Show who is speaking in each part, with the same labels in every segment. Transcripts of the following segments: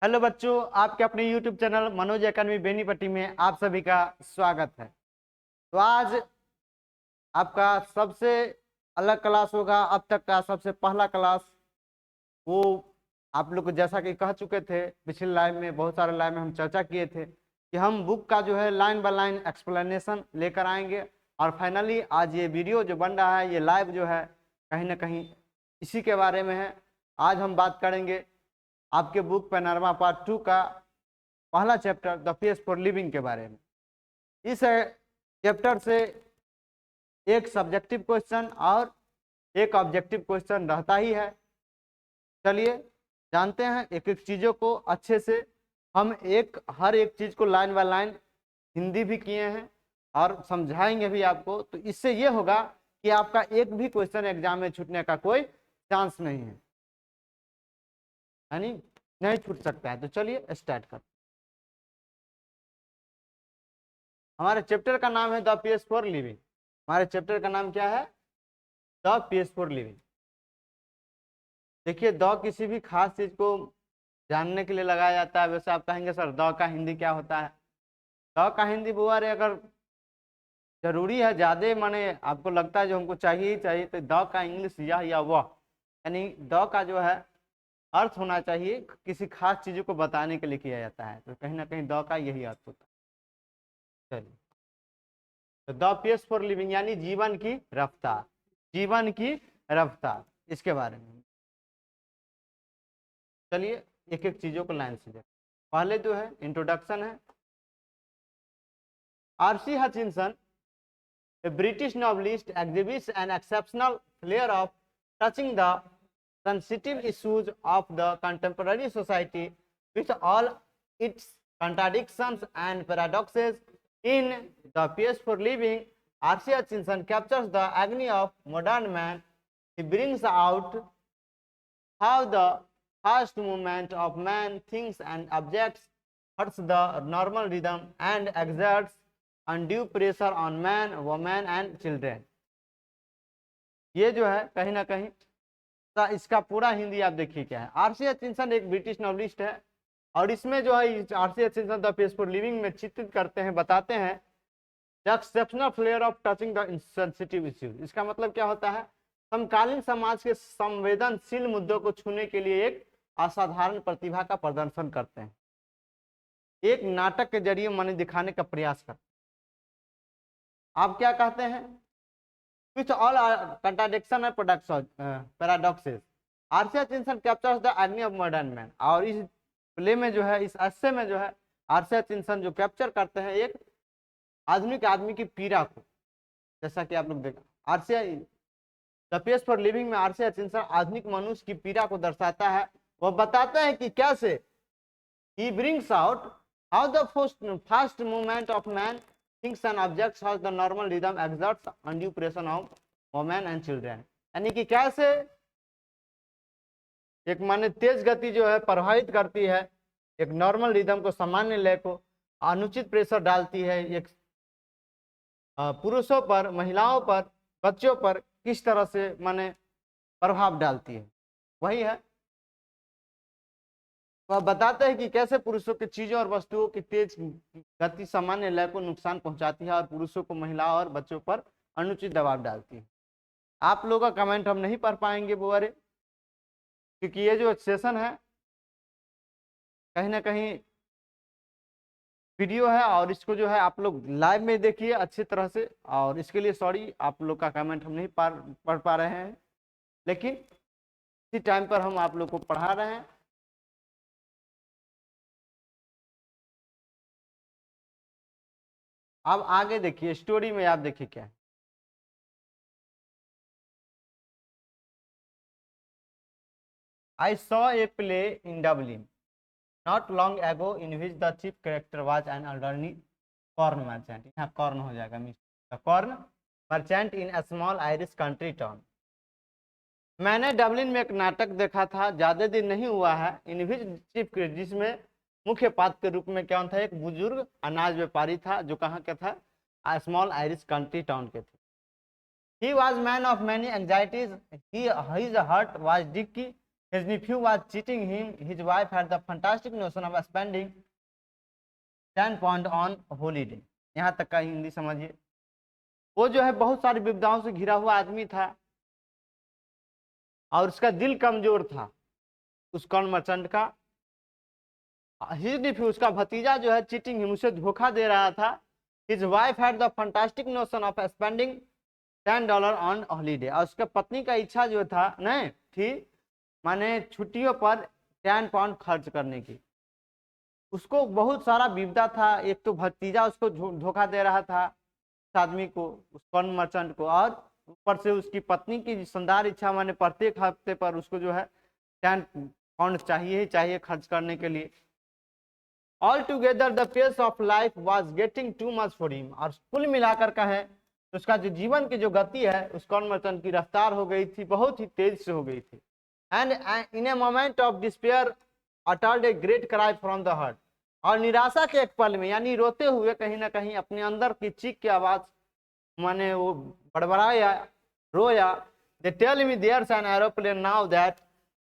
Speaker 1: Hello बच्चों, आपके अपने YouTube channel Manoj academy Benipatti में आप सभी का स्वागत है। तो आज आपका सबसे अलग क्लास होगा, अब तक का सबसे पहला क्लास। वो आप लोग को जैसा कि कह चुके थे, पिछले लाइव में बहुत सारे लाइव में हम चर्चा किए थे कि हम बुक का जो है लाइन बाय लाइन एक्सप्लेनेशन लेकर आएंगे। और फाइनली आज ये वीडियो जो बन रहा है, ये लाइव जो है कहीं ना कहीं इसी के बारे में है। आज हम बात करेंगे आपके बुक पैनोरमा पार्ट 2 का पहला chapter the face for living के बारे में। इस चैप्टर से एक सब्जेक्टिव क्वेश्चन और एक ऑब्जेक्टिव क्वेश्चन रहता ही है। चलिए जानते हैं एक एक चीज़ों को अच्छे से। हम हर एक चीज़ को लाइन बाय लाइन हिंदी भी किए हैं और समझाएंगे भी आपको। तो इससे ये होगा कि आपका एक भी क्वेश्चन एग्जाम में छूटने का कोई चांस नहीं है, यानी नहीं छूट सकता है। तो चलिए स्टार्ट करते हैं। हमारे चैप्टर का नाम है द पेस फॉर लिविंग। हमारे चैप्टर का नाम क्या है? The pace for living. देखिए, द किसी भी खास चीज को जानने के लिए लगाया जाता है। वैसे आप कहेंगे सर द का हिंदी क्या होता है? द का हिंदी बुआ रे, अगर जरूरी है ज्यादा माने आपको लगता है जो हमको चाहिए ही चाहिए, तो द का इंग्लिश यह या वह, यानी द का जो है अर्थ होना चाहिए, किसी खास चीजों को बताने के लिए किया जाता है। तो कहीं ना कहीं द का यही अर्थ होता है। चलिए, तो द पेस फॉर लिविंग यानी जीवन की रफ्तार, जीवन की रफ्तार, इसके बारे में। चलिए एक एक चीजों को लाइन से देखें। पहले जो है इंट्रोडक्शन है। R C Hutchinson, a British novelist, exhibits an exceptional flair of touching the sensitive issues of the contemporary society with all its contradictions and paradoxes. In The Quest for Living, R.C. Hutchinson captures the agony of modern man. He brings out how the first movement of man thinks and objects hurts the normal rhythm and exerts undue pressure on man, woman and children. ये जो है कहीं ना कहीं इसका पूरा हिंदी आप देखिए क्या है। आरसी हचिंसन एक ब्रिटिश नॉवलिस्ट है और इसमें जो है R C Hutchinson the pace for living में चित्रित करते हैं, बताते हैं the exceptional flair of touching the sensitive issues. इसका मतलब क्या होता है? समकालीन समाज के संवेदनशील मुद्दों को छूने के लिए एक असाधारण प्रतिभा का प्रदर्शन करते हैं, एक नाटक के जरिए मन दिखाने का प्रयास करते हैं। आप क्या कहते हैं? With all contradiction and paradoxes, RC Hutchinson captures the एग्नी of modern man. और इस प्ले में जो है, इस एस्से में जो है आरसी हचिंसन जो कैप्चर करते हैं एक आधुनिक आदमी की पीड़ा को। जैसा कि आप लोग देखा R C the pace for living में आरसी हचिंसन आधुनिक मनुष्य की पीड़ा को दर्शाता है। वह बताता है कि कैसे he brings out how the first movement of man thinks and objects how the normal rhythm exerts undue pressure on women and children। यानी कि कैसे एक माने तेज गति जो है प्रभावित करती है एक नॉर्मल रिदम को, सामान्य लय को, अनुचित प्रेशर डालती है एक पुरुषों पर, महिलाओं पर, बच्चों पर किस तरह से माने प्रभाव डालती है। वही है, वह बताते हैं कि कैसे पुरुषों की चीजों और वस्तुओं की तेज गति सामान्य लय को नुकसान पहुंचाती है और पुरुषों को, महिलाओं और बच्चों पर अनुचित दबाव डालती है। आप लोगों का कमेंट हम नहीं पढ़ पाएंगे बुआरे, क्योंकि ये जो सेशन है कहीं ना कहीं वीडियो है और इसको जो है आप लोग लाइव में देखिए अच्छी तरह से। और इसके लिए सॉरी, आप लोग का कमेंट हम नहीं पढ़ पा रहे हैं, लेकिन इसी टाइम पर हम आप लोग को पढ़ा रहे हैं। अब आगे देखिए, स्टोरी में आप देखिए क्या है। I saw a play in Dublin not long ago in which the chief character was an elderly corn merchant। यहाँ corn हो जाएगा, the corn merchant in a small Irish country town। मैंने डबलिन में एक नाटक देखा था, ज्यादा दिन नहीं हुआ है, इन विच चीफ, जिसमें मुख्य पात्र के रूप में क्या था? एक बुजुर्ग अनाज व्यापारी था जो कहाँ का था? स्मॉल आयरिश कंट्री टाउन के थे। He was man of many anxieties. His heart was dicky. He His nephew was cheating him. His wife had the fantastic notion of spending 10 pound on holiday. यहाँ तक का हिंदी समझिए। वो जो है बहुत सारी विपदाओं से घिरा हुआ आदमी था और उसका दिल कमजोर था उस कॉर्न मर्चेंट का। हिज nephew, उसका भतीजा जो है चीटिंग हिम, उसे धोखा दे रहा था। His wife had the fantastic notion of spending $10 on holiday, और उसके पत्नी का इच्छा जो था नहीं थी माने छुट्टियों पर 10 पाउंड खर्च करने की। उसको बहुत सारा विपदा था, एक तो भतीजा उसको धोखा दे रहा था उस आदमी को, उस कॉर्न मर्चेंट को, और ऊपर से उसकी पत्नी की शानदार इच्छा माने प्रत्येक हफ्ते पर उसको जो है 10 पाउंड चाहिए ही चाहिए खर्च करने के लिए। All together the pace of life was getting too much for him, और कुल मिलाकर का है तो उसका जो जीवन की जो गति है उस कॉर्न मर्चेंट की रफ्तार हो गई थी, बहुत ही तेज से हो गई थी। And in a moment of despair uttered a great cry from the heart, और निराशा के एक पल में यानी रोते हुए कहीं ना कहीं अपने अंदर की चीख की आवाज माने वो बड़बड़ाया, रोया। They tell me there's an aeroplane now that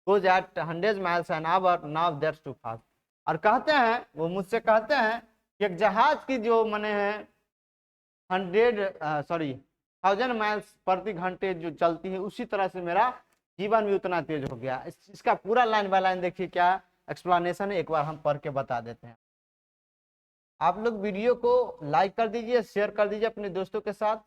Speaker 1: goes at 100 miles an hour, now that's too fast. और कहते हैं, वो मुझसे कहते हैं कि एक जहाज की जो माने है 1000 माइल्स प्रति घंटे जो चलती है, उसी तरह से मेरा जीवन भी उतना तेज हो गया। इसका पूरा लाइन बाय लाइन देखिए क्या एक्सप्लेनेशन है, एक बार हम पढ़ के बता देते हैं। आप लोग वीडियो को लाइक कर दीजिए, शेयर कर दीजिए अपने दोस्तों के साथ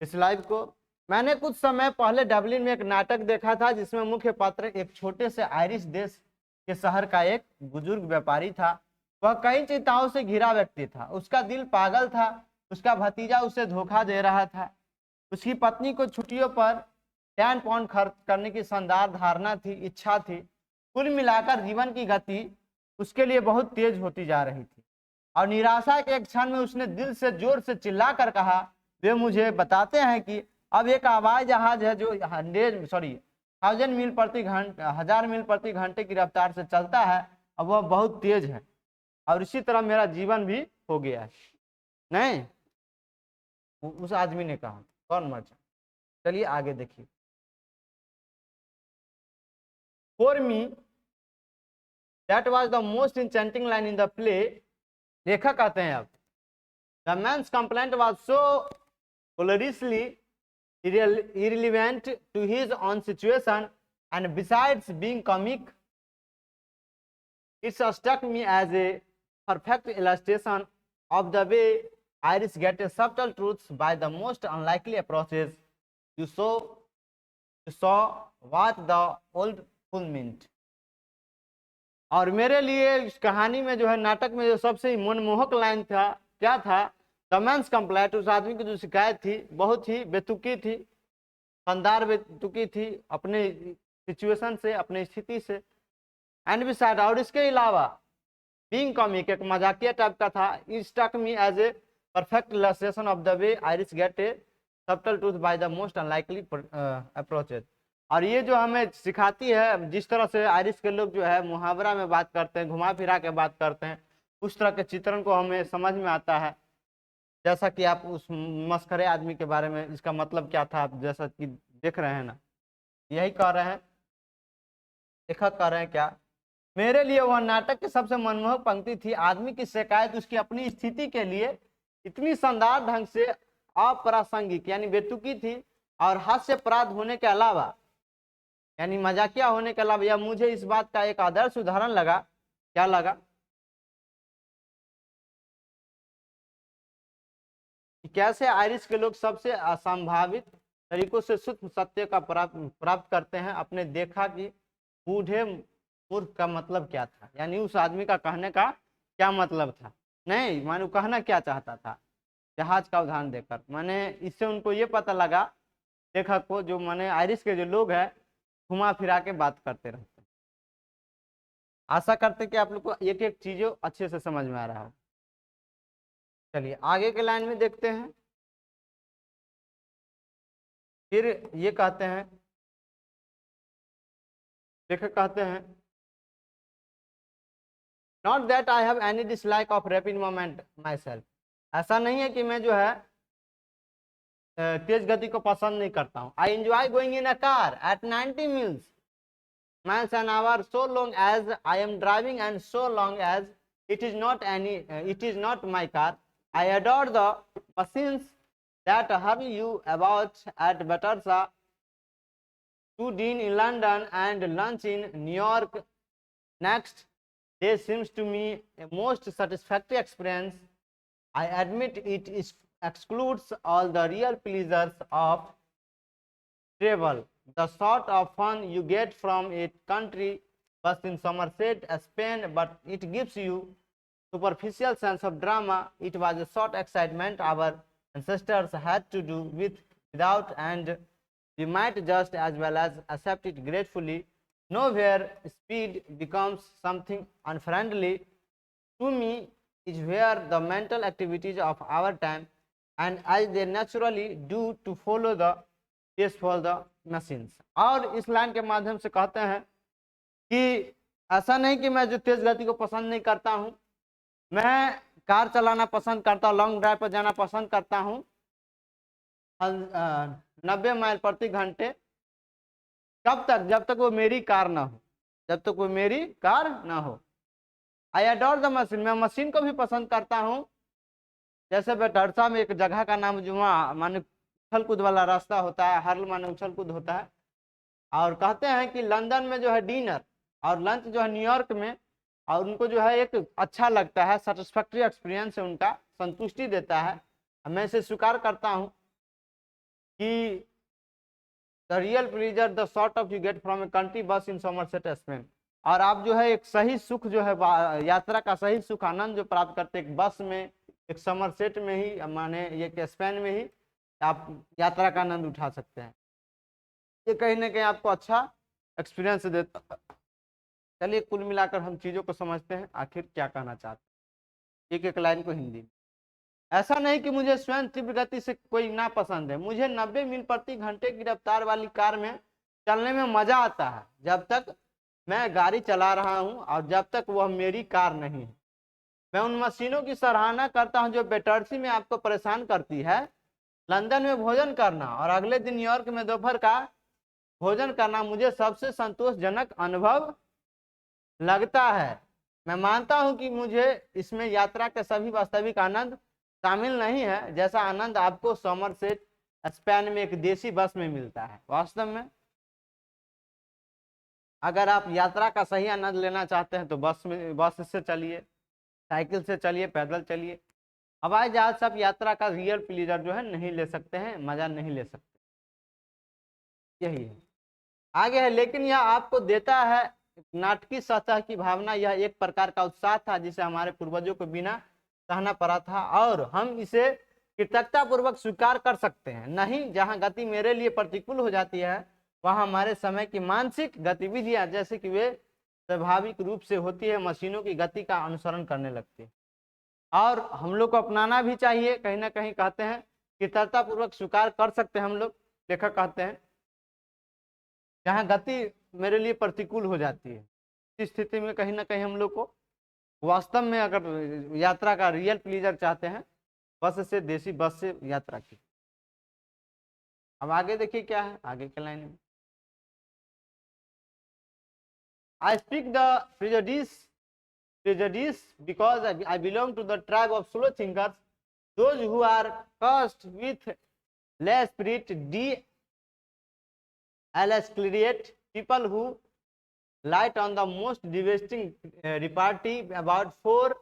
Speaker 1: इस लाइव को। मैंने कुछ समय पहले डबलिन में एक नाटक देखा था जिसमें मुख्य पात्र एक छोटे से आयरिश देश के शहर का एक बुजुर्ग व्यापारी था। वह कई चिंताओं से घिरा व्यक्ति था, उसका दिल पागल था, उसका भतीजा उसे धोखा दे रहा था, उसकी पत्नी को छुट्टियों पर 10 पाउंड खर्च करने की शानदार धारणा थी, इच्छा थी। कुल मिलाकर जीवन की गति उसके लिए बहुत तेज होती जा रही थी, और निराशा के एक क्षण में उसने दिल से जोर से चिल्ला कर कहा, वे मुझे बताते हैं कि अब एक हवाई जहाज है जो 1000 मील प्रति घंटे की रफ्तार से चलता है, और वह बहुत तेज है, और इसी तरह मेरा जीवन भी हो गया है। नहीं, उस आदमी ने कहा, कौन मर्चेंट। चलिए आगे देखिए। For me that was the most enchanting line in the play. लेखक कहते हैं अब, the man's complaint was so hilariously irrelevant to his own situation, and besides being comic, it struck me as a perfect illustration of the way Irish get a subtle truths by the most unlikely approaches. You saw what the old fool meant. और मेरे लिए इस कहानी में जो है, नाटक में जो सबसे मनमोहक लाइन था, क्या था? द मैन्स कंप्लेंट, उस आदमी की जो शिकायत थी बहुत ही बेतुकी थी, शानदार बेतुकी थी अपने सिचुएशन से, अपने स्थिति से। एंड बिसाइड, और इसके अलावा बीइंग कॉमिक, एक मजाकिया टाइप का था। It struck me as a perfect illustration of the way Irish get a subtle truth by the most unlikely approaches. और ये जो हमें सिखाती है, जिस तरह से आयरिश के लोग जो है मुहावरा में बात करते हैं, घुमा फिरा के बात करते हैं, उस तरह के चित्रण को हमें समझ में आता है। जैसा कि आप उस मस्खरे आदमी के बारे में, इसका मतलब क्या था, आप जैसा कि देख रहे हैं ना, यही कह रहे हैं, लेखक कह रहे हैं क्या, मेरे लिए वह नाटक की सबसे मनमोहक पंक्ति थी। आदमी की शिकायत उसकी अपनी स्थिति के लिए इतनी शानदार ढंग से अप्रासंगिक यानी बेतुकी थी, और हास्यप्रद होने के अलावा यानी मजाकिया होने के अलावा, यह मुझे इस बात का एक आदर्श उदाहरण लगा। क्या लगा? कि कैसे आयरिश के लोग सबसे असंभावित तरीकों से शुद्ध सत्य का प्राप्त करते हैं। अपने देखा कि बूढ़े मूर्ख का मतलब क्या था, यानी उस आदमी का कहने का क्या मतलब था, नहीं माने कहना क्या चाहता था जहाज का उदाहरण देकर। माने इससे उनको ये पता लगा, लेखक को, जो माने आयरिश के जो लोग हैं घुमा फिरा के बात करते रहते हैं। आशा करते कि आप लोग को एक एक चीजों अच्छे से समझ में आ रहा हो। चलिए आगे के लाइन में देखते हैं। फिर ये कहते हैं, लेखक कहते हैं, not that I have any dislike of rapid moment my self. ऐसा नहीं है कि मैं जो है तेज गति को पसंद नहीं करता हूँ। I enjoy going in a car eight 90 meals miles an hour so long as I am driving and so long as it is not my car. I adore the machines that hurry you about at Battersa, to dine in London and lunch in New York next day seems to me a most satisfactory experience. I admit it excludes all the real pleasures of travel, the sort of fun you get from a country bus in Somerset, Spain, but it gives you superficial sense of drama. It was a short excitement our ancestors had to do without, and we might just as well as accept it gratefully. Nowhere speed becomes something unfriendly to me is where the mental activities of our time, and as they naturally do, to follow the pace for the machines. और इस line के माध्यम से कहते हैं कि ऐसा नहीं कि मैं जो तेज गति को पसंद नहीं करता हूं, मैं कार चलाना पसंद करता हूं, लॉन्ग ड्राइव पर जाना पसंद करता हूं 90 माइल प्रति घंटे, कब तक? जब तक वो मेरी कार ना हो, जब तक वो मेरी कार ना हो। आई अडोर द मशीन, मैं मशीन को भी पसंद करता हूँ। जैसे बेटरसा में एक जगह का नाम जो वहाँ माने उछल कूद वाला रास्ता होता है, हर्ल माने उछल कूद होता है, और कहते हैं कि लंदन में जो है डिनर और लंच जो है न्यूयॉर्क में, और उनको जो है एक अच्छा लगता है, सेटिस्फैक्ट्री एक्सपीरियंस है उनका, संतुष्टि देता है। मैं इसे स्वीकार करता हूँ कि the real pleaser the sort of you get from a country बस इन समरसेट स्पेन, और आप जो है एक सही सुख जो है यात्रा का सही सुख आनंद जो प्राप्त करते एक बस में, एक समरसेट में ही माने ये स्पेन में ही आप यात्रा का आनंद उठा सकते हैं। ये कहीं ना कहीं आपको अच्छा एक्सपीरियंस देता है। चलिए कुल मिलाकर हम चीज़ों को समझते हैं आखिर क्या कहना चाहते हैं, एक एक लाइन को हिंदी में। ऐसा नहीं कि मुझे स्वयं तीव्र गति से कोई ना पसंद है, मुझे 90 मील प्रति घंटे की रफ्तार वाली कार में चलने में मजा आता है जब तक मैं गाड़ी चला रहा हूं और जब तक वह मेरी कार नहीं है। मैं उन मशीनों की सराहना करता हूं जो बेटर्सी में आपको परेशान करती है। लंदन में भोजन करना और अगले दिन न्यूयॉर्क में दोपहर का भोजन करना मुझे सबसे संतोषजनक अनुभव लगता है। मैं मानता हूं कि मुझे इसमें यात्रा के सभी वास्तविक आनंद शामिल नहीं है, जैसा आनंद आपको समरसेट स्पेन में एक देसी बस में मिलता है। वास्तव में अगर आप यात्रा का सही आनंद लेना चाहते हैं तो बस से चलिए, साइकिल से चलिए, पैदल चलिए। हवाई जहाज से आप यात्रा का रियल प्लीजर जो है नहीं ले सकते हैं, मजा नहीं ले सकते, यही है। आगे है, लेकिन यह आपको देता है नाटकीय सतह की भावना। यह एक प्रकार का उत्साह था जिसे हमारे पूर्वजों को बिना सहना पड़ा था, और हम इसे कृतज्ञता पूर्वक स्वीकार कर सकते हैं। नहीं, जहां गति मेरे लिए प्रतिकूल हो जाती है वहां हमारे समय की मानसिक गतिविधियां जैसे कि वे स्वाभाविक रूप से होती है, मशीनों की गति का अनुसरण करने लगती है, और हम लोग को अपनाना भी चाहिए। कहीं ना कहीं कहते हैं कृतज्ञता पूर्वक स्वीकार कर सकते हैं हम लोग। लेखक कहते हैं जहाँ गति मेरे लिए प्रतिकूल हो जाती है, इस स्थिति में कहीं ना कहीं हम लोग को वास्तव में अगर यात्रा का रियल प्लीजर चाहते हैं, बस से, देसी बस से यात्रा की। अब आगे देखिए क्या है आगे के लाइन में। I speak the prejudice because I belong to the tribe of slow thinkers, those who are cursed with less spirit, de-escalate people who light on the most devastating repartee about 4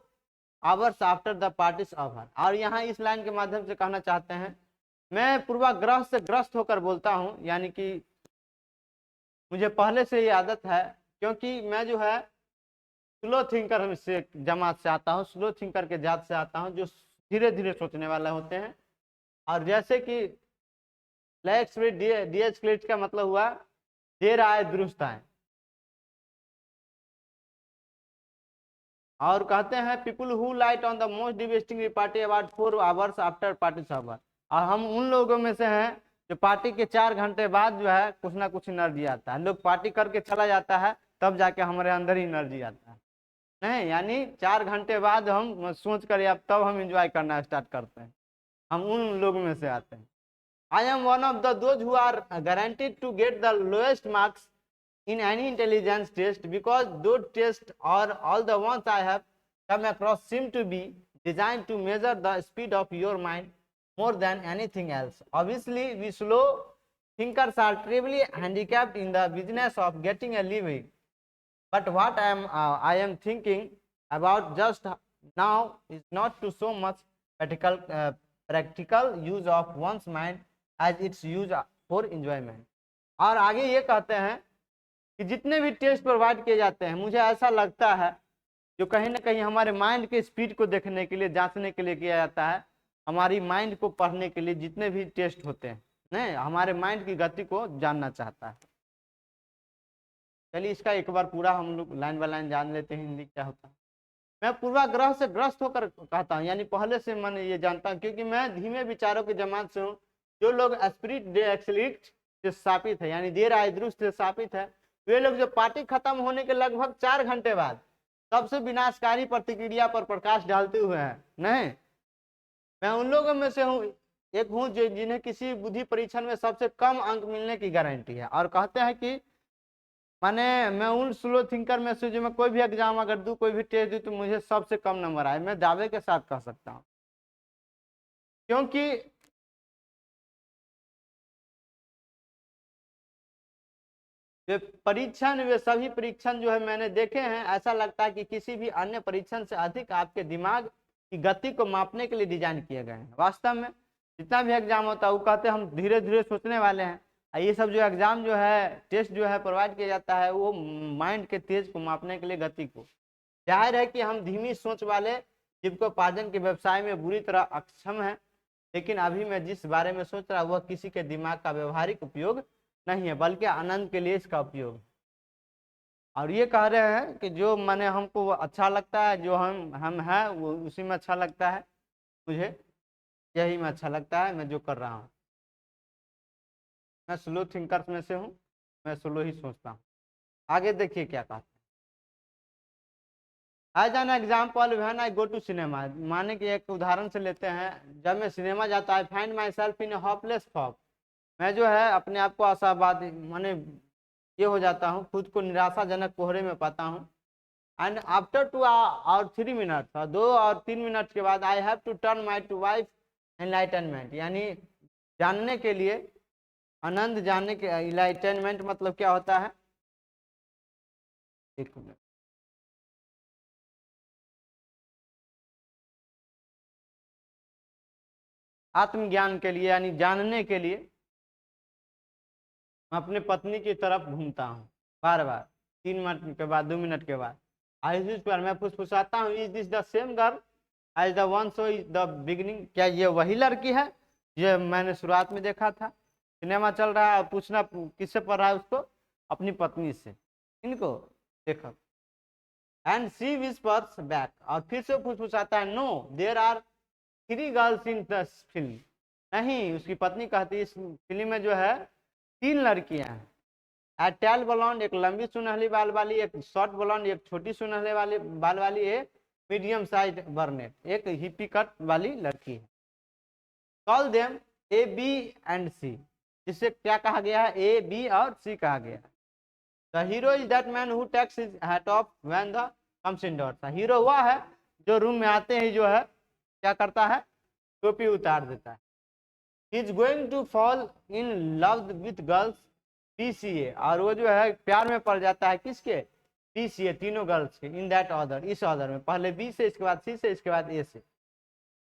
Speaker 1: hours after the party is over। और यहाँ इस line के माध्यम से कहना चाहते हैं, मैं पूर्वाग्रह से ग्रस्त होकर बोलता हूँ, यानी कि मुझे पहले से ये आदत है, क्योंकि मैं जो है स्लो थिंकर से जमात से आता हूँ, स्लो थिंकर के जात से आता हूँ, जो धीरे धीरे सोचने वाले होते हैं। और जैसे कि डी-एस्केलेट का मतलब हुआ देर आए दुरुस्त आए, और कहते हैं people who light on the most devastating party about 4 hours after party over. और हम उन लोगों में से हैं जो पार्टी के 4 घंटे बाद जो है कुछ ना कुछ एनर्जी आता है। लोग पार्टी करके चला जाता है तब जाके हमारे अंदर ही एनर्जी आता है, नहीं, यानी 4 घंटे बाद हम सोच कर अब तब हम एंजॉय करना स्टार्ट करते हैं, हम उन लोगों में से आते हैं। I am one of the those who are guaranteed to get the lowest marks in any intelligence test, because those tests or all the ones I have come across seem to be designed to measure the speed of your mind more than anything else. Obviously, we slow thinkers are terribly handicapped in the business of getting a living. But what I am thinking about just now is not to so much practical use of one's mind as its use for enjoyment. और आगे ये कहते हैं कि जितने भी test provide किए जाते हैं, मुझे ऐसा लगता है जो कहीं ना कहीं हमारे माइंड के स्पीड को देखने के लिए, जांचने के लिए किया जाता है, हमारी माइंड को पढ़ने के लिए जितने भी टेस्ट होते हैं, नहीं, हमारे माइंड की गति को जानना चाहता है। चलिए इसका एक बार पूरा हम लोग लाइन बाय लाइन जान लेते हैं हिंदी क्या होता है। मैं पूर्वाग्रह से ग्रस्त होकर कहता हूँ, यानी पहले से मैंने ये जानता हूँ, क्योंकि मैं धीमे विचारों की जमात से हूँ। जो लोग एस्पिरिट डे एक्सलिट से स्थापित है, यानी देर आए दुरुस्त से स्थापित है, वे लोग जो पार्टी खत्म होने के लगभग 4 घंटे बाद सबसे विनाशकारी प्रतिक्रिया पर प्रकाश डालते हुए हैं, नहीं, मैं उन लोगों में से हूँ, एक हूँ जो जिन्हें किसी बुद्धि परीक्षण में सबसे कम अंक मिलने की गारंटी है, और कहते हैं कि माने मैं उन स्लो थिंकर में से जो मैं कोई भी एग्जाम अगर दूं, कोई भी टेस्ट दूं, तो मुझे सबसे कम नंबर आए, मैं दावे के साथ कह सकता हूं। क्योंकि वे सभी परीक्षण जो है मैंने देखे हैं, ऐसा लगता है कि किसी भी अन्य परीक्षण से अधिक आपके दिमाग की गति को मापने के लिए डिजाइन किए गए हैं। वास्तव में जितना भी एग्जाम होता है वो कहते हैं हम धीरे धीरे सोचने वाले हैं, ये सब जो एग्जाम जो है, टेस्ट जो है प्रोवाइड किया जाता है, वो माइंड के तेज को मापने के लिए, गति को। जाहिर है कि हम धीमी सोच वाले जीविकोपार्जन के व्यवसाय में बुरी तरह अक्षम है, लेकिन अभी मैं जिस बारे में सोच रहा हूँ वह किसी के दिमाग का व्यवहारिक उपयोग नहीं है, बल्कि आनंद के लिए इसका उपयोग। और ये कह रहे हैं कि जो मैंने हमको अच्छा लगता है, जो हम हैं वो उसी में अच्छा लगता है, मुझे यही में अच्छा लगता है, मैं जो कर रहा हूँ। मैं स्लो थिंकर्स में से हूँ, मैं स्लो ही सोचता हूँ। आगे देखिए क्या कहते हैं। As an example when I go to cinema, माने कि एक उदाहरण से लेते हैं, जब मैं सिनेमा जाता है, find my self in hopeless fog, मैं जो है अपने आप को आशावाद माने ये हो जाता हूँ, खुद को निराशाजनक कोहरे में पाता हूँ। एंड आफ्टर 2 और 3 मिनट, 2 और 3 मिनट के बाद I have to turn my to wife enlightenment, यानी जानने के लिए, आनंद जानने के, एनलाइटनमेंट मतलब क्या होता है, एक मिनट, आत्मज्ञान के लिए, यानी जानने के लिए मैं अपने पत्नी की तरफ घूमता हूँ बार बार, 3 मिनट के बाद, 2 मिनट के बाद, इस पर मैं फुसफुसाता हूँ, is this the same girl as the one so is the beginning, क्या ये वही लड़की है ये मैंने शुरुआत में देखा था। सिनेमा चल रहा है और पूछना किससे पढ़ रहा है उसको, अपनी पत्नी से, इनको देखो। एंड सी विस्पर्स बैक, और फिर से फुसफुसाता है, no there are 3 girls in the film, नहीं, उसकी पत्नी कहती है इस फिल्म में जो है 3 लड़कियां हैं। एट टेल ब्लॉन्ड, एक लंबी सुनहली बाल वाली, एक शॉर्ट ब्लॉन्ड, एक छोटी सुनहले वाली बाल वाली, एक मीडियम साइज बर्नेट, एक हिप्पी कट वाली लड़की है। Call them A B and C, जिससे क्या कहा गया है, ए बी और सी कहा गया है। The hero is that man who takes his hat off when the comes indoors, hero हुआ है जो रूम में आते ही जो है क्या करता है, टोपी उतार देता है। He is going to fall in love with girls PCA, और वो जो है प्यार में पड़ जाता है किसके, PCA, तीनों गर्ल्स के, इन दैट ऑर्डर, इस ऑर्डर में, पहले B से, इसके बाद C से, इसके बाद A से।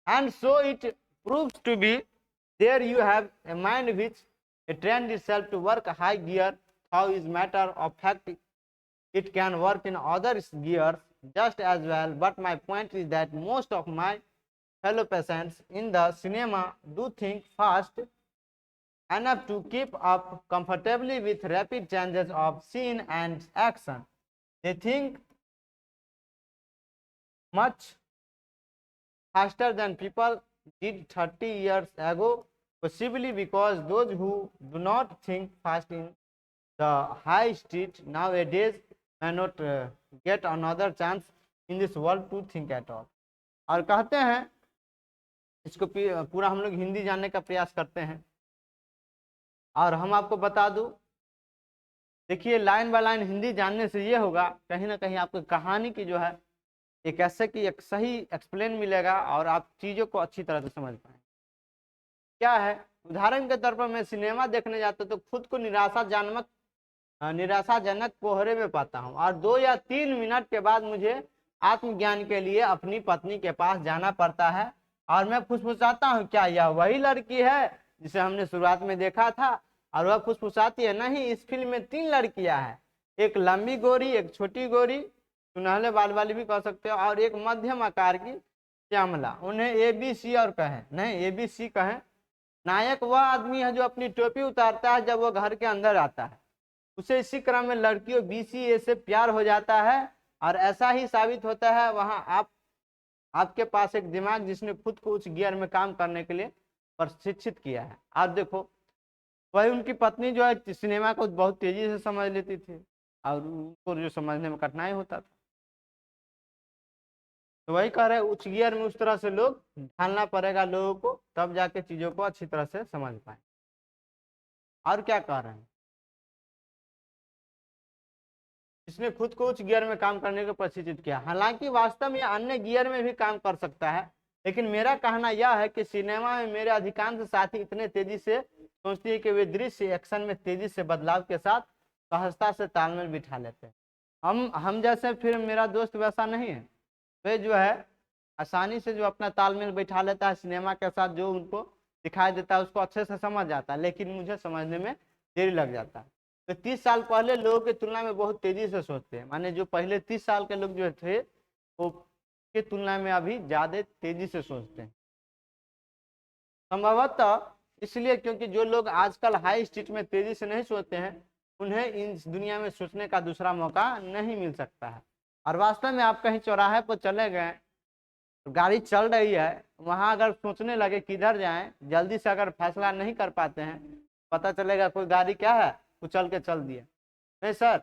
Speaker 1: And so it proves to be there you have a mind which a trend itself to work high gear, how is matter of fact it can work in other gears just as well, but my point is that most of my fellow patients in the cinema do think fast enough to keep up comfortably with rapid changes of scene and action. They think much faster than people did 30 years ago, possibly because those who do not think fast in the high street nowadays may not get another chance in this world to think at all. और कहते हैं, इसको पूरा हम लोग हिंदी जानने का प्रयास करते हैं, और हम आपको बता दूं, देखिए लाइन बाय लाइन हिंदी जानने से ये होगा कहीं ना कहीं आपको कहानी की जो है एक ऐसे की एक सही एक्सप्लेन मिलेगा और आप चीज़ों को अच्छी तरह से समझ पाएंगे। क्या है, उदाहरण के तौर पर मैं सिनेमा देखने जाता तो खुद को निराशाजनक कोहरे में पाता हूँ और 2 या 3 मिनट के बाद मुझे आत्मज्ञान के लिए अपनी पत्नी के पास जाना पड़ता है और मैं फुसफुसाता हूँ, क्या यह वही लड़की है जिसे हमने शुरुआत में देखा था? और वह फुसफुसाती है, नहीं, इस फिल्म में 3 लड़कियां हैं, एक लंबी गोरी, एक छोटी गोरी, सुनहले बाल वाली भी कह सकते हो, और एक मध्यम आकार की श्यामला। उन्हें ए बी सी और कहें, नहीं ए बी सी कहें। नायक वह आदमी है जो अपनी टोपी उतारता है जब वह घर के अंदर आता है। उसे इसी क्रम में लड़कियों BCA से प्यार हो जाता है और ऐसा ही साबित होता है वहां आपके पास एक दिमाग जिसने खुद को उच्च गियर में काम करने के लिए प्रशिक्षित किया है। आप देखो, वही उनकी पत्नी जो है सिनेमा को बहुत तेजी से समझ लेती थी और उनको जो समझने में कठिनाई होता था। तो वही कह रहे हैं उच्च गियर में उस तरह से लोग ढालना पड़ेगा लोगों को, तब जाके चीजों को अच्छी तरह से समझ पाए। और क्या कह रहे हैं, इसने खुद को उच्च गियर में काम करने को प्रशिक्षित किया। हालांकि वास्तव में अन्य गियर में भी काम कर सकता है, लेकिन मेरा कहना यह है कि सिनेमा में मेरे अधिकांश साथी इतने तेजी से सोचती है कि वे दृश्य एक्शन में तेजी से बदलाव के साथ सहजता से तालमेल बिठा लेते हैं। हम जैसे, फिर मेरा दोस्त वैसा नहीं है, वे जो है आसानी से जो अपना तालमेल बैठा लेता है सिनेमा के साथ, जो उनको दिखाई देता है उसको अच्छे से समझ जाता है, लेकिन मुझे समझने में देरी लग जाता है। तो 30 साल पहले लोगों की तुलना में बहुत तेजी से सोचते हैं, माने जो पहले 30 साल के लोग जो थे वो की तुलना में अभी ज्यादा तेजी से सोचते हैं। संभवतः इसलिए क्योंकि जो लोग आजकल हाई स्ट्रीट में तेजी से नहीं सोचते हैं उन्हें इस दुनिया में सोचने का दूसरा मौका नहीं मिल सकता है। और वास्तव में आप कहीं चौराहे पर चले गए, गाड़ी चल रही है, वहां अगर सोचने लगे किधर जाएं, जल्दी से अगर फैसला नहीं कर पाते हैं, पता चलेगा कोई गाड़ी क्या है कुचल के चल दिया, नहीं सर,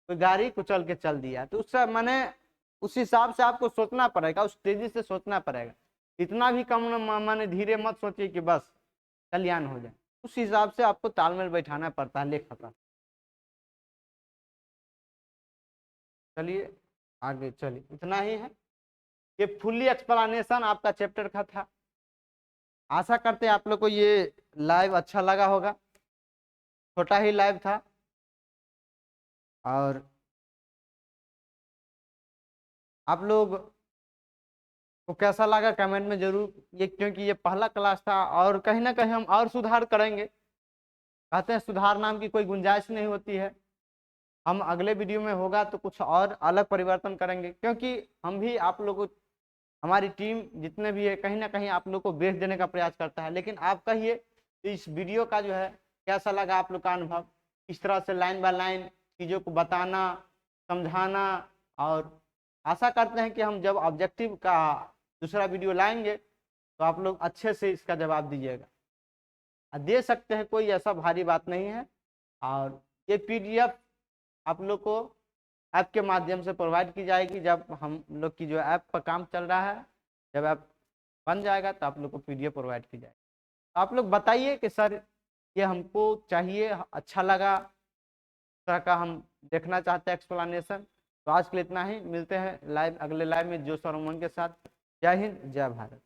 Speaker 1: कोई गाड़ी कुचल के चल दिया। तो उससे माने उस हिसाब से आपको सोचना पड़ेगा, उस तेजी से सोचना पड़ेगा। इतना भी कम माने धीरे मत सोचिए कि बस कल्याण हो जाए, उस हिसाब से आपको तालमेल बैठाना पड़ता है लेखक का। चलिए आगे चलिए, इतना ही है, ये फुल्ली एक्सप्लेनेशन आपका चैप्टर का था। आशा करते हैं आप लोग को ये लाइव अच्छा लगा होगा, छोटा ही लाइव था। और आप लोग को कैसा लगा कमेंट में जरूर, ये क्योंकि ये पहला क्लास था और कहीं ना कहीं हम और सुधार करेंगे। कहते हैं सुधार नाम की कोई गुंजाइश नहीं होती है। हम अगले वीडियो में होगा तो कुछ और अलग परिवर्तन करेंगे, क्योंकि हम भी आप लोगों, हमारी टीम जितने भी है कहीं ना कहीं आप लोग को बेच देने का प्रयास करता है। लेकिन आप कहिए इस वीडियो का जो है कैसा लगा आप लोग का अनुभव, इस तरह से लाइन बाय लाइन चीज़ों को बताना, समझाना। और आशा करते हैं कि हम जब ऑब्जेक्टिव का दूसरा वीडियो लाएंगे तो आप लोग अच्छे से इसका जवाब दीजिएगा, दे सकते हैं, कोई ऐसा भारी बात नहीं है। और ये PDF आप लोग को ऐप के माध्यम से प्रोवाइड की जाएगी। जब हम लोग की जो ऐप पर काम चल रहा है, जब ऐप बन जाएगा तो आप लोग को PDF प्रोवाइड की जाएगी। आप लोग बताइए कि सर ये हमको चाहिए, अच्छा लगा, इस तरह का हम देखना चाहते हैं एक्सप्लेनेशन। तो आज के लिए इतना ही, मिलते हैं लाइव अगले लाइव में जोश और उमंग के साथ। जय हिंद, जय भारत।